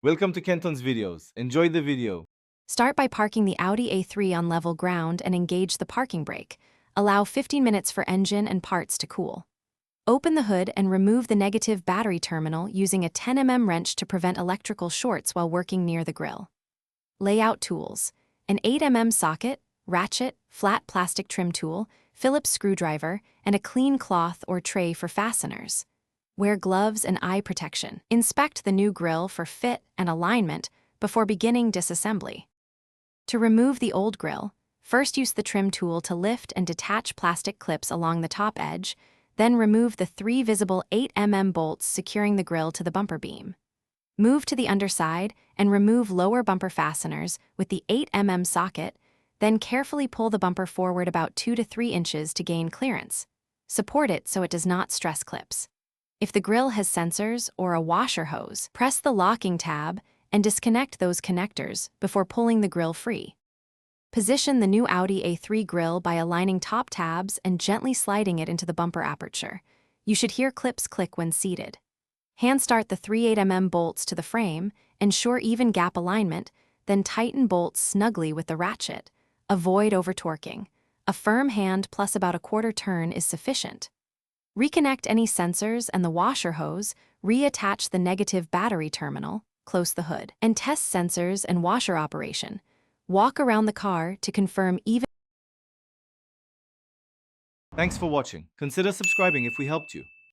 Welcome to Kenton's videos. Enjoy the video. Start by parking the Audi A3 on level ground and engage the parking brake. Allow 15 minutes for engine and parts to cool. Open the hood and remove the negative battery terminal using a 10 mm wrench to prevent electrical shorts while working near the grille. Layout tools: an 8 mm socket, ratchet, flat plastic trim tool, Phillips screwdriver, and a clean cloth or tray for fasteners. Wear gloves and eye protection. Inspect the new grille for fit and alignment before beginning disassembly. To remove the old grille, first use the trim tool to lift and detach plastic clips along the top edge, then remove the 3 visible 8 mm bolts securing the grille to the bumper beam. Move to the underside and remove lower bumper fasteners with the 8 mm socket, then carefully pull the bumper forward about 2 to 3 inches to gain clearance. Support it so it does not stress clips. If the grille has sensors or a washer hose, press the locking tab and disconnect those connectors before pulling the grille free. Position the new Audi A3 grille by aligning top tabs and gently sliding it into the bumper aperture. You should hear clips click when seated. Hand start the 3 8 mm bolts to the frame, ensure even gap alignment, then tighten bolts snugly with the ratchet. Avoid over-torquing. A firm hand plus about a quarter turn is sufficient. Reconnect any sensors and the washer hose, reattach the negative battery terminal, close the hood, and test sensors and washer operation. Walk around the car to confirm even. Thanks for watching. Consider subscribing if we helped you.